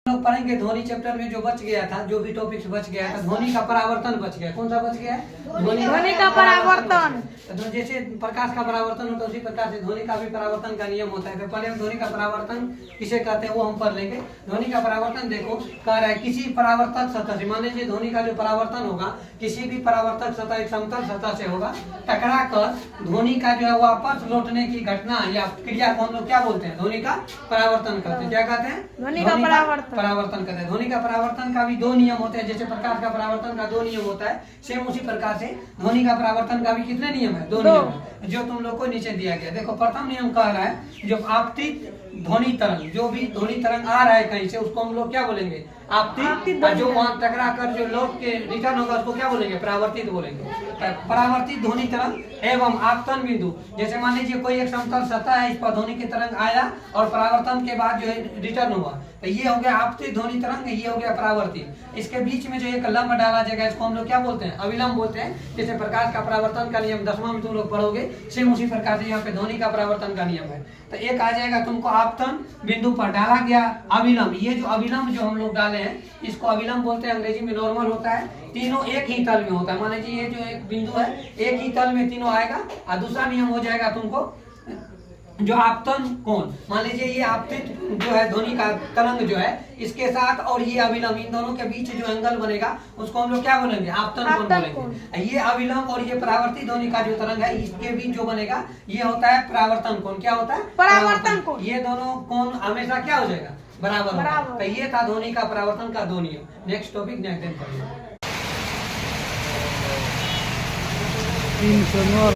लोग पढ़ेंगे ध्वनि चैप्टर में जो बच गया था, जो भी टॉपिक्स बच गया था, ध्वनि का परावर्तन बच गया। कौन सा बच गया? ध्वनि का परावर्तन। तो जैसे प्रकाश का परावर्तन होता है उसी प्रकार से ध्वनि का भी परावर्तन का नियम होता है। तो पहले हम ध्वनि का परावर्तन किसे कहते हैं वो हम पढ़ लेंगे। ध्वनि का परावर्तन देखो कह रहा है किसी परावर्तक सतह से, मान लीजिए ध्वनि का जो परावर्तन होगा किसी भी परावर्तक सतह एक समतल सतह से होगा, टकरा कर ध्वनि का जो है वापस लौटने की घटना या क्रिया को हम लोग क्या बोलते हैं? ध्वनि का परावर्तन करते हैं। क्या कहते हैं? ध्वनि का परावर्तन करते हैं। ध्वनि का परावर्तन का भी दो नियम होते हैं। जैसे प्रकाश का परावर्तन का दो नियम होता है, सेम उसी प्रकार से ध्वनि का परावर्तन का भी कितने नियम है? दो नियम है, जो तुम लोग को नीचे दिया गया। देखो प्रथम नियम कह रहा है जो आपतित ध्वनि तरंग, जो भी ध्वनि तरंग आ रहा है कहीं से उसको हम लोग क्या बोलेंगे? आपतित। और जो वहां टकरा कर जो लौट के रिटर्न होगा उसको क्या बोलेंगे? परावर्तित बोलेंगे। परावर्तित ध्वनि तरंग एवं आपतन बिंदु, जैसे मान लीजिए कोई एक समतल सतह है, इस पर ध्वनि की तरंग आया और परावर्तन के बाद जो है रिटर्न हुआ, तो ये हो गया आपतित ध्वनि तरंग, ये हो गया परावर्तित। इसके बीच में जो एक लंब डाला जाएगा इसको हम लोग क्या बोलते हैं? अविलंब बोलते हैं। जैसे प्रकाश का परावर्तन का नियम 10वां में तुम लोग पढ़ोगे, सेम उसी प्रकार से यहाँ पे ध्वनि का परावर्तन का नियम है। तो एक आ जाएगा तुमको आपतन बिंदु पर डाला गया अविलंब। ये जो अविलंब जो हम लोग डाले हैं इसको अविलंब बोलते हैं, अंग्रेजी में नॉर्मल होता है। तीनों एक ही तल में होता है। मान लीजिए ये जो एक बिंदु है एक ही तल में तीनों आएगा। और दूसरा नियम हो जाएगा तुमको जो आपतन कोण, मान लीजिए ये आपतित जो है ध्वनि का तरंग जो है इसके साथ और ये अविलंब, इन दोनों के बीच जो एंगल बनेगा उसको हम लोग क्या बोलेंगे? आपतन कोण बोलेंगे। ये अविलंब और ये परावर्तित ध्वनि का जो तरंग है इसके बीच जो बनेगा ये होता है परावर्तन कोण। क्या होता है? परावर्तन कोण। ये दोनों कोण हमेशा क्या हो जाएगा? बराबर। तो ये था ध्वनि का परावर्तन का दो नियम। नेक्स्ट टॉपिक नेक्स्ट दिन पढ़िए।